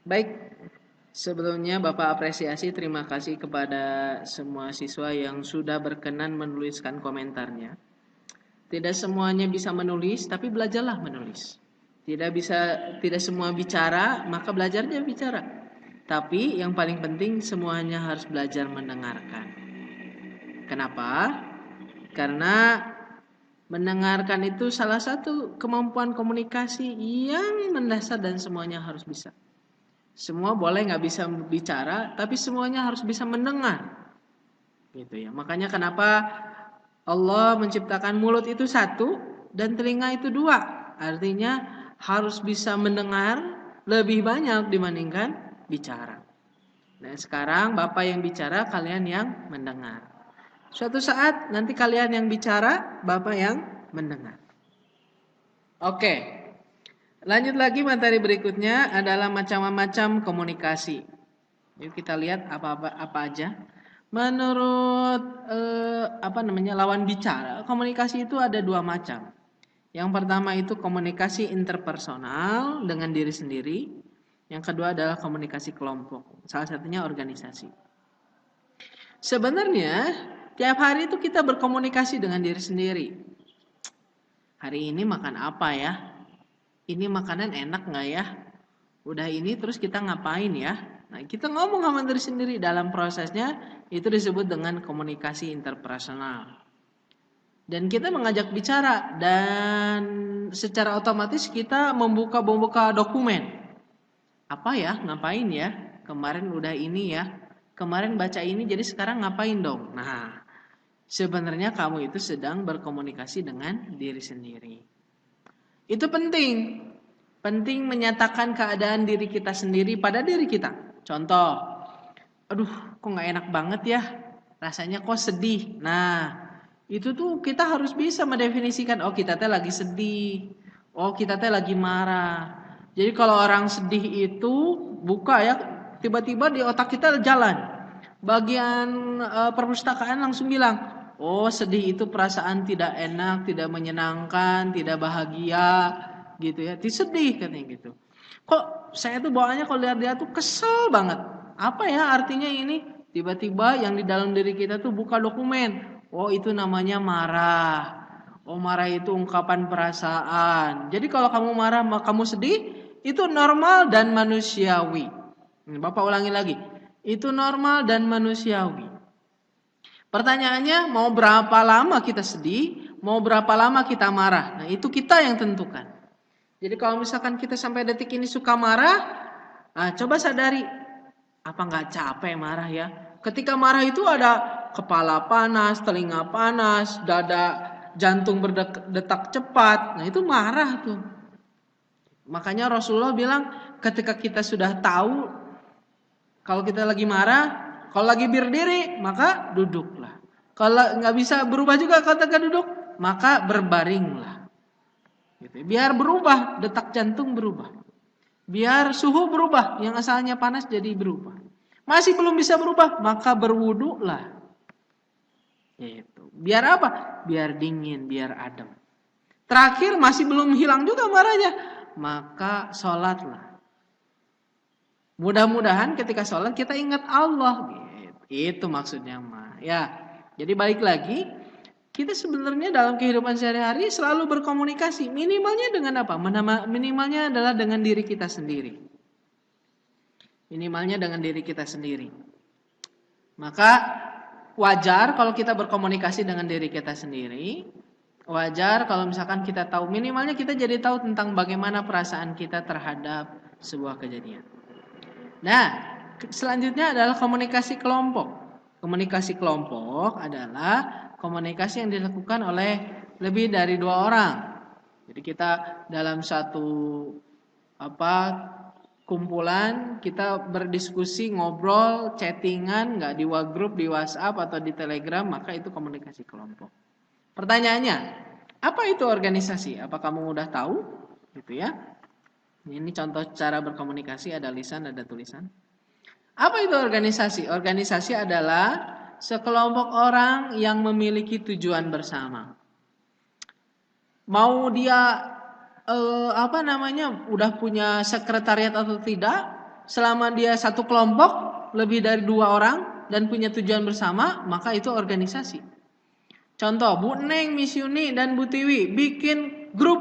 Baik, sebelumnya Bapak apresiasi terima kasih kepada semua siswa yang sudah berkenan menuliskan komentarnya. Tidak semuanya bisa menulis, tapi belajarlah menulis. Tidak semua bicara, maka belajarnya bicara. Tapi yang paling penting semuanya harus belajar mendengarkan. Kenapa? Karena mendengarkan itu salah satu kemampuan komunikasi yang mendasar dan semuanya harus bisa. Semua boleh nggak bisa bicara, tapi semuanya harus bisa mendengar. Gitu ya. Makanya kenapa Allah menciptakan mulut itu satu dan telinga itu dua. Artinya harus bisa mendengar lebih banyak dibandingkan bicara. Nah sekarang Bapak yang bicara, kalian yang mendengar. Suatu saat nanti kalian yang bicara, Bapak yang mendengar. Oke, lanjut lagi materi berikutnya adalah macam-macam komunikasi. Yuk kita lihat apa aja. Menurut lawan bicara, komunikasi itu ada dua macam. Yang pertama itu komunikasi interpersonal dengan diri sendiri. Yang kedua adalah komunikasi kelompok. Salah satunya organisasi. Sebenarnya tiap hari itu kita berkomunikasi dengan diri sendiri. Hari ini makan apa ya? Ini makanan enak nggak ya? Udah ini terus kita ngapain ya? Nah, kita ngomong sama diri sendiri dalam prosesnya itu disebut dengan komunikasi interpersonal. Dan kita mengajak bicara dan secara otomatis kita membuka dokumen. Apa ya? Ngapain ya? Kemarin udah ini ya. Kemarin baca ini jadi sekarang ngapain dong? Nah, sebenarnya kamu itu sedang berkomunikasi dengan diri sendiri. Itu penting. Penting menyatakan keadaan diri kita sendiri pada diri kita. Contoh, aduh kok gak enak banget ya, rasanya kok sedih. Nah, itu tuh kita harus bisa mendefinisikan, oh kita teh lagi sedih, oh kita teh lagi marah. Jadi kalau orang sedih itu buka ya, tiba-tiba di otak kita jalan. Bagian perpustakaan langsung bilang, oh sedih itu perasaan tidak enak, tidak menyenangkan, tidak bahagia gitu ya, disedih katanya gitu. Kok saya tuh bawaannya kalau lihat dia tuh kesel banget. Apa ya artinya ini? Tiba-tiba yang di dalam diri kita tuh buka dokumen. Oh itu namanya marah. Oh marah itu ungkapan perasaan. Jadi kalau kamu marah, kamu sedih, itu normal dan manusiawi. Bapak ulangi lagi. Itu normal dan manusiawi. Pertanyaannya mau berapa lama kita sedih, mau berapa lama kita marah. Nah itu kita yang tentukan. Jadi kalau misalkan kita sampai detik ini suka marah, coba sadari, apa nggak capek marah ya? Ketika marah itu ada kepala panas, telinga panas, dada, jantung berdetak cepat. Nah itu marah tuh. Makanya Rasulullah bilang ketika kita sudah tahu kalau kita lagi marah, kalau lagi berdiri maka duduklah. Kalau nggak bisa berubah juga kalau tegak duduk, maka berbaringlah. Gitu. Biar berubah, detak jantung berubah. Biar suhu berubah, yang asalnya panas jadi berubah. Masih belum bisa berubah, maka berwudulah. Gitu. Biar apa? Biar dingin, biar adem. Terakhir masih belum hilang juga marahnya, maka sholatlah. Mudah-mudahan ketika sholat kita ingat Allah. Gitu. Itu maksudnya mah. Ya, jadi balik lagi. Kita sebenarnya dalam kehidupan sehari-hari selalu berkomunikasi. Minimalnya dengan apa? Minimalnya adalah dengan diri kita sendiri. Minimalnya dengan diri kita sendiri. Maka wajar kalau kita berkomunikasi dengan diri kita sendiri. Wajar kalau misalkan kita tahu, minimalnya kita jadi tahu tentang bagaimana perasaan kita terhadap sebuah kejadian. Nah, selanjutnya adalah komunikasi kelompok. Komunikasi kelompok adalah komunikasi yang dilakukan oleh lebih dari 2 orang. Jadi kita dalam satu kumpulan kita berdiskusi, ngobrol, chattingan, nggak di grup, di WhatsApp atau di Telegram, maka itu komunikasi kelompok. Pertanyaannya, apa itu organisasi? Apa kamu udah tahu? Gitu ya. Ini contoh cara berkomunikasi, ada lisan, ada tulisan. Apa itu organisasi? Organisasi adalah sekelompok orang yang memiliki tujuan bersama. Mau dia udah punya sekretariat atau tidak, selama dia satu kelompok lebih dari 2 orang dan punya tujuan bersama, maka itu organisasi. Contoh, Bu Neng, Miss Yuni, dan Bu Tiwi bikin grup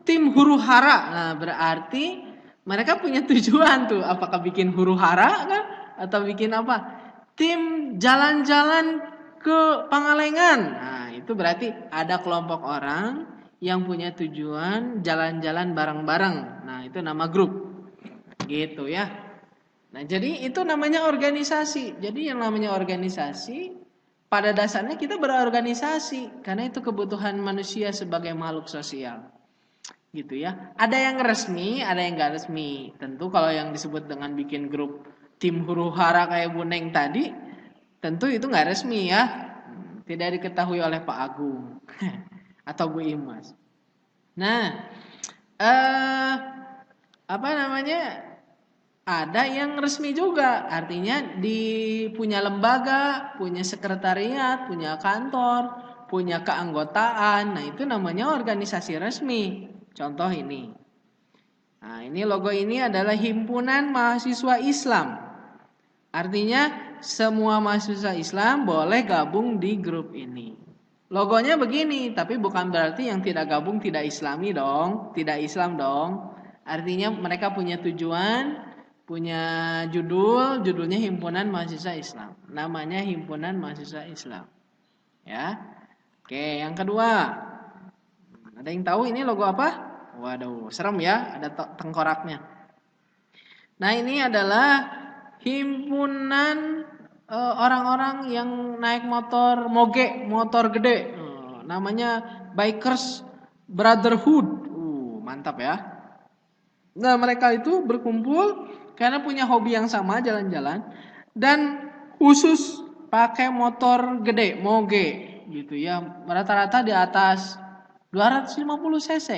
tim huru hara. Nah, berarti mereka punya tujuan tuh. Apakah bikin huru hara kan? Atau bikin apa? Tim jalan-jalan ke Pangalengan. Nah, itu berarti ada kelompok orang yang punya tujuan jalan-jalan bareng-bareng. Nah, itu nama grup. Gitu ya. Nah, jadi itu namanya organisasi. Jadi yang namanya organisasi pada dasarnya kita berorganisasi karena itu kebutuhan manusia sebagai makhluk sosial. Gitu ya. Ada yang resmi, ada yang enggak resmi. Tentu kalau yang disebut dengan bikin grup tim huru hara kayak Bu Neng tadi, tentu itu enggak resmi ya. Tidak diketahui oleh Pak Agung atau Bu Imas. Nah, apa namanya? Ada yang resmi juga, artinya punya lembaga, punya sekretariat, punya kantor, punya keanggotaan. Nah, itu namanya organisasi resmi. Contoh ini. Nah, ini logo ini adalah Himpunan Mahasiswa Islam. Artinya semua mahasiswa Islam boleh gabung di grup ini. Logonya begini, tapi bukan berarti yang tidak gabung tidak Islami dong, tidak Islam dong. Artinya mereka punya tujuan, punya judulnya Himpunan Mahasiswa Islam. Namanya Himpunan Mahasiswa Islam. Ya. Oke, yang kedua. Ada yang tahu ini logo apa? Waduh, serem ya, ada tengkoraknya. Nah, ini adalah himpunan orang-orang yang naik motor moge, motor gede. Namanya Bikers Brotherhood. Mantap ya. Nah, mereka itu berkumpul karena punya hobi yang sama, jalan-jalan, dan khusus pakai motor gede, moge gitu ya. Rata-rata di atas 250 cc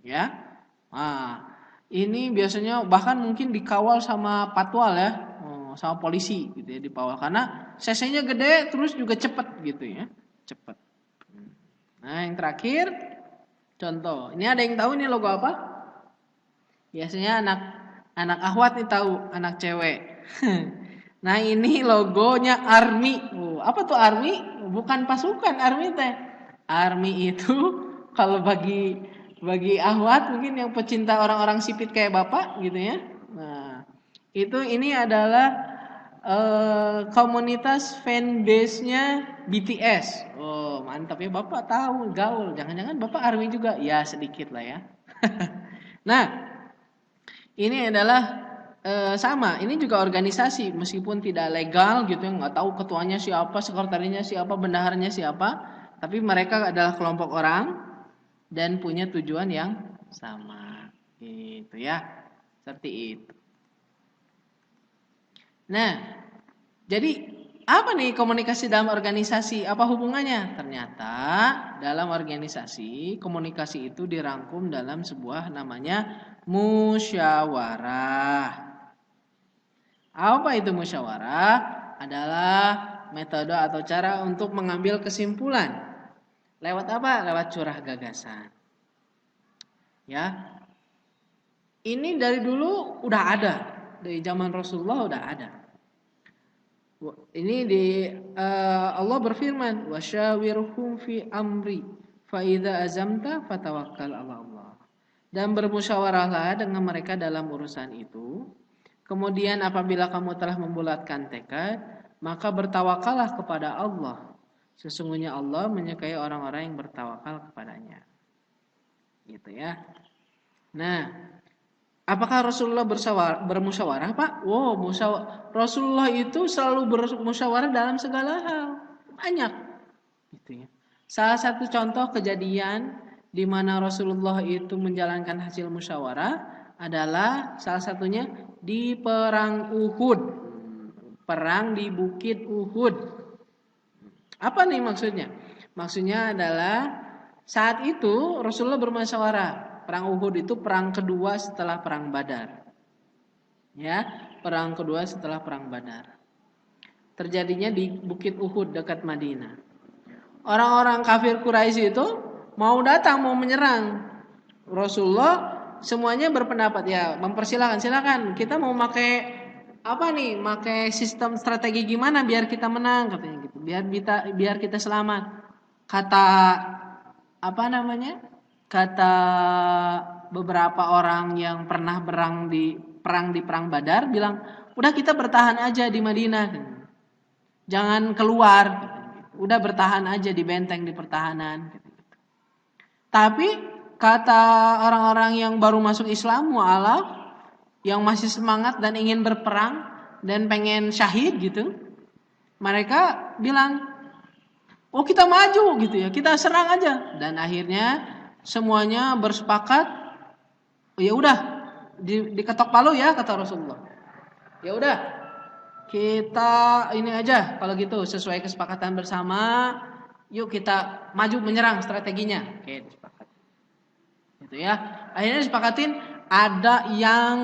ya. Nah, ini biasanya bahkan mungkin dikawal sama patwal ya, sama polisi gitu ya, dikawal karena cc-nya gede terus juga cepet gitu ya, cepet. Nah, yang terakhir contoh, ini ada yang tahu ini logo apa? Biasanya anak akhwat nih tahu, anak cewek. Nah, ini logonya ARMY. Apa tuh ARMY? Bukan pasukan ARMY teh. ARMY itu kalau bagi akhwat mungkin yang pecinta orang-orang sipit kayak Bapak gitu ya. Nah, ini adalah komunitas fanbase-nya BTS. Oh, mantap ya, Bapak tahu, gaul. Jangan-jangan Bapak ARMY juga? Ya, sedikit lah ya. Nah, ini adalah sama, ini juga organisasi meskipun tidak legal gitu ya, nggak tahu ketuanya siapa, sekretarinya siapa, bendaharanya siapa, tapi mereka adalah kelompok orang dan punya tujuan yang sama, gitu ya, seperti itu. Nah, jadi apa nih komunikasi dalam organisasi? Apa hubungannya? Ternyata dalam organisasi komunikasi itu dirangkum dalam sebuah namanya musyawarah. Apa itu musyawarah? Adalah metode atau cara untuk mengambil kesimpulan. Lewat apa? Lewat curah gagasan. Ya. Ini dari dulu udah ada. Dari zaman Rasulullah udah ada. Ini Allah berfirman, "Wasyawirhum fi amri, fa idza azamta fatawakkal 'ala Allah." Dan bermusyawarahlah dengan mereka dalam urusan itu. Kemudian apabila kamu telah membulatkan tekad, maka bertawakallah kepada Allah. Sesungguhnya Allah menyukai orang-orang yang bertawakal kepadanya. Gitu ya. Nah, apakah Rasulullah bermusyawarah, Pak? Rasulullah itu selalu bermusyawarah dalam segala hal. Banyak. Gitu ya. Salah satu contoh kejadian di mana Rasulullah itu menjalankan hasil musyawarah adalah salah satunya di perang Uhud. Perang di Bukit Uhud. Apa nih maksudnya? Maksudnya adalah saat itu Rasulullah bermusyawarah. Perang Uhud itu perang kedua setelah perang Badar. Ya, perang kedua setelah perang Badar. Terjadinya di Bukit Uhud dekat Madinah. Orang-orang kafir Quraisy itu mau datang, mau menyerang. Rasulullah semuanya berpendapat ya, silakan. Kita mau pakai apa nih? Pakai sistem strategi gimana biar kita menang katanya gitu. Biar kita selamat. Kata apa namanya? Kata beberapa orang yang pernah perang di perang Badar bilang, "Udah kita bertahan aja di Madinah. Jangan keluar. Udah bertahan aja di benteng di pertahanan." Tapi kata orang-orang yang baru masuk Islam, mualaf, yang masih semangat dan ingin berperang dan pengen syahid gitu, mereka bilang, "Oh, kita maju gitu ya, kita serang aja." Dan akhirnya semuanya bersepakat, "Oh, ya udah, diketok palu ya," kata Rasulullah. "Ya udah, kita ini aja kalau gitu sesuai kesepakatan bersama, yuk kita maju menyerang strateginya." Oke, disepakati. Gitu ya. Akhirnya disepakatin ada yang